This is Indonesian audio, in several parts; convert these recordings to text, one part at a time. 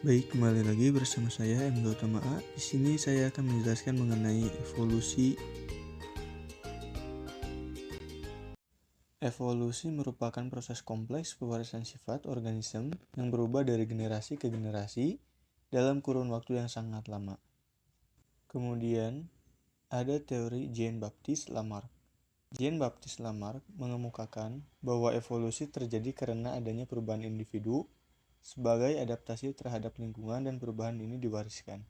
Baik, kembali lagi bersama saya Emil Utama A. Di sini saya akan menjelaskan mengenai evolusi. Evolusi merupakan proses kompleks pewarisan sifat organisme yang berubah dari generasi ke generasi dalam kurun waktu yang sangat lama. Kemudian, ada teori Jean-Baptiste Lamarck. Jean-Baptiste Lamarck mengemukakan bahwa evolusi terjadi karena adanya perubahan individu sebagai adaptasi terhadap lingkungan dan perubahan ini diwariskan.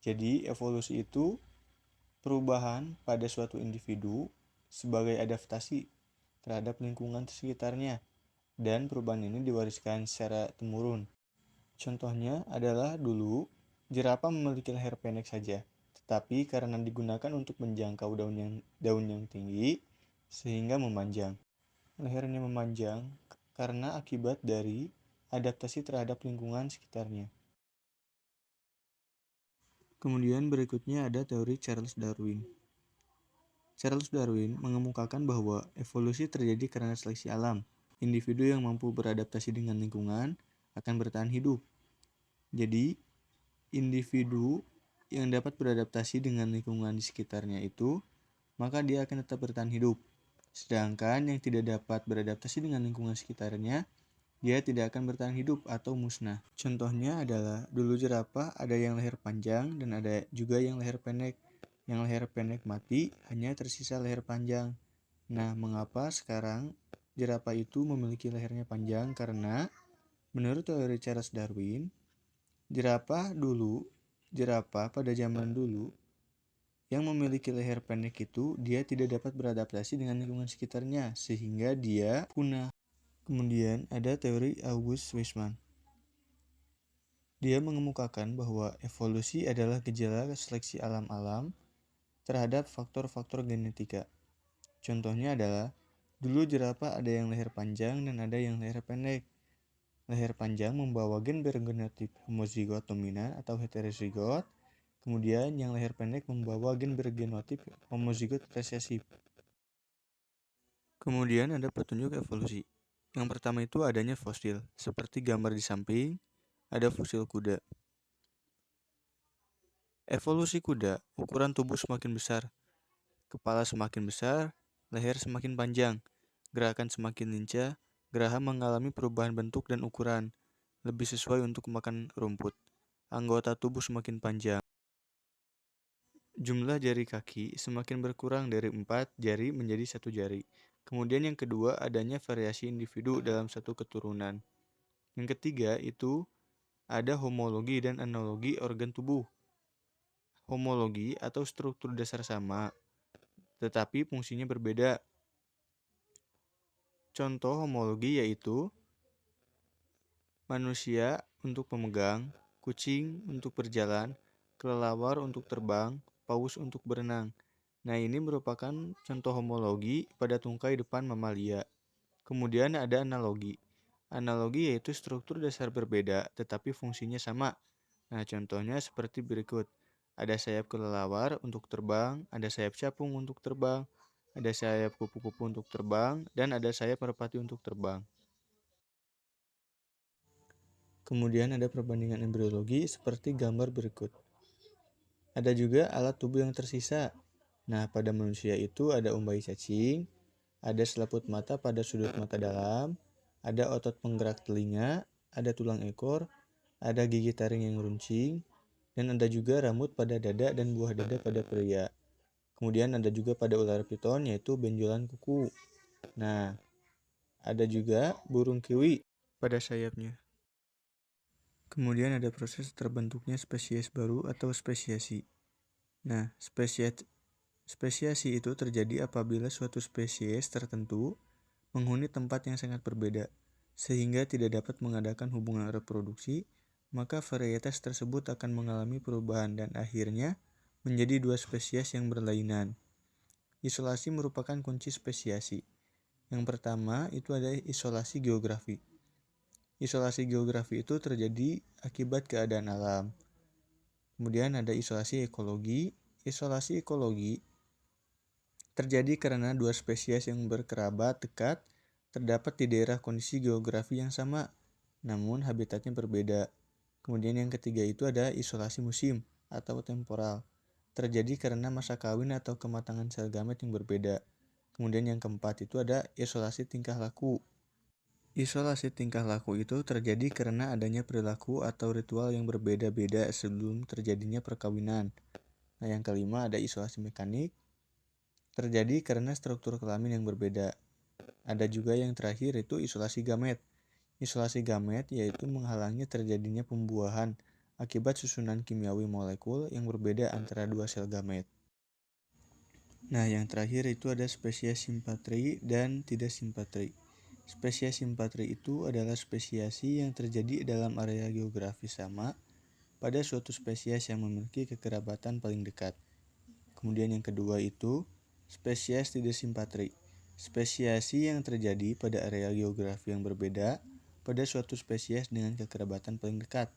Jadi, evolusi itu perubahan pada suatu individu sebagai adaptasi terhadap lingkungan sekitarnya, dan perubahan ini diwariskan secara temurun. Contohnya adalah dulu, jerapah memiliki leher pendek saja, tetapi karena digunakan untuk menjangkau daun yang tinggi, sehingga memanjang. Lehernya memanjang karena akibat dari adaptasi terhadap lingkungan sekitarnya. Kemudian berikutnya ada teori Charles Darwin. Charles Darwin mengemukakan bahwa evolusi terjadi karena seleksi alam. Individu yang mampu beradaptasi dengan lingkungan akan bertahan hidup. Jadi, individu yang dapat beradaptasi dengan lingkungan di sekitarnya itu, maka dia akan tetap bertahan hidup. Sedangkan yang tidak dapat beradaptasi dengan lingkungan sekitarnya, dia tidak akan bertahan hidup atau musnah. Contohnya adalah dulu jerapah ada yang leher panjang dan ada juga yang leher pendek. Yang leher pendek mati, hanya tersisa leher panjang. Nah, mengapa sekarang jerapah itu memiliki lehernya panjang? Karena menurut teori Charles Darwin, jerapah pada zaman dulu yang memiliki leher pendek itu dia tidak dapat beradaptasi dengan lingkungan sekitarnya sehingga dia punah. Kemudian ada teori August Weismann. Dia mengemukakan bahwa evolusi adalah gejala seleksi alam-alam terhadap faktor-faktor genetika. Contohnya adalah, dulu jerapah ada yang leher panjang dan ada yang leher pendek. Leher panjang membawa gen bergenotip homozigot dominan atau heterozigot, kemudian yang leher pendek membawa gen bergenotip homozigot resesif. Kemudian ada petunjuk evolusi. Yang pertama itu adanya fosil, seperti gambar di samping, ada fosil kuda. Evolusi kuda, ukuran tubuh semakin besar, kepala semakin besar, leher semakin panjang, gerakan semakin lincah, geraham mengalami perubahan bentuk dan ukuran, lebih sesuai untuk makan rumput. Anggota tubuh semakin panjang. Jumlah jari kaki semakin berkurang dari 4 jari menjadi 1 jari. Kemudian yang kedua adanya variasi individu dalam satu keturunan. Yang ketiga itu ada homologi dan analogi organ tubuh. Homologi atau struktur dasar sama, tetapi fungsinya berbeda. Contoh homologi yaitu manusia untuk pemegang, kucing untuk berjalan, kelelawar untuk terbang, paus untuk berenang. Nah, ini merupakan contoh homologi pada tungkai depan mamalia. Kemudian ada analogi. Analogi yaitu struktur dasar berbeda tetapi fungsinya sama. Nah, contohnya seperti berikut. Ada sayap kelelawar untuk terbang, ada sayap capung untuk terbang, ada sayap kupu-kupu untuk terbang, dan ada sayap merpati untuk terbang. Kemudian ada perbandingan embriologi seperti gambar berikut. Ada juga alat tubuh yang tersisa. Nah, pada manusia itu ada umbai cacing, ada selaput mata pada sudut mata dalam, ada otot penggerak telinga, ada tulang ekor, ada gigi taring yang runcing, dan ada juga rambut pada dada dan buah dada pada pria. Kemudian ada juga pada ular piton yaitu benjolan kuku. Nah, ada juga burung kiwi pada sayapnya. Kemudian ada proses terbentuknya spesies baru atau spesiasi. Nah, spesiasi itu terjadi apabila suatu spesies tertentu menghuni tempat yang sangat berbeda, sehingga tidak dapat mengadakan hubungan reproduksi, maka varietas tersebut akan mengalami perubahan dan akhirnya menjadi dua spesies yang berlainan. Isolasi merupakan kunci spesiasi. Yang pertama itu ada isolasi geografi. Isolasi geografi itu terjadi akibat keadaan alam. Kemudian ada isolasi ekologi. Isolasi ekologi terjadi karena dua spesies yang berkerabat dekat terdapat di daerah kondisi geografi yang sama, namun habitatnya berbeda. Kemudian yang ketiga itu ada isolasi musim atau temporal. Terjadi karena masa kawin atau kematangan sel gamet yang berbeda. Kemudian yang keempat itu ada isolasi tingkah laku. Isolasi tingkah laku itu terjadi karena adanya perilaku atau ritual yang berbeda-beda sebelum terjadinya perkawinan. Nah, yang kelima ada isolasi mekanik. Terjadi karena struktur kelamin yang berbeda. Ada juga yang terakhir itu isolasi gamet. Isolasi gamet yaitu menghalangi terjadinya pembuahan akibat susunan kimiawi molekul yang berbeda antara dua sel gamet. Nah, yang terakhir itu ada spesies simpatri dan tidak simpatri. Spesies simpatri itu adalah spesiasi yang terjadi dalam area geografis sama pada suatu spesies yang memiliki kekerabatan paling dekat. Kemudian yang kedua itu spesies tidak simpatri. Spesiasi yang terjadi pada area geografi yang berbeda pada suatu spesies dengan kekerabatan paling dekat.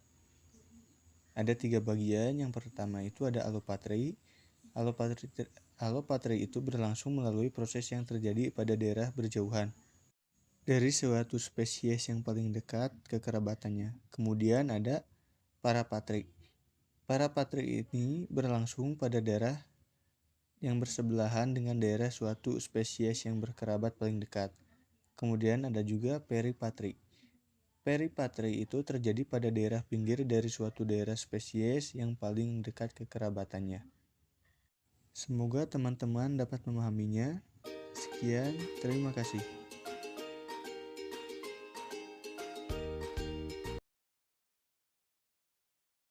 Ada 3 bagian. Yang pertama itu ada alopatri. Alopatri itu berlangsung melalui proses yang terjadi pada daerah berjauhan dari suatu spesies yang paling dekat kekerabatannya. Kemudian ada parapatri. Parapatri ini berlangsung pada daerah yang bersebelahan dengan daerah suatu spesies yang berkerabat paling dekat. Kemudian ada juga peripatri. Peripatri itu terjadi pada daerah pinggir dari suatu daerah spesies yang paling dekat kekerabatannya. Semoga teman-teman dapat memahaminya. Sekian, terima kasih.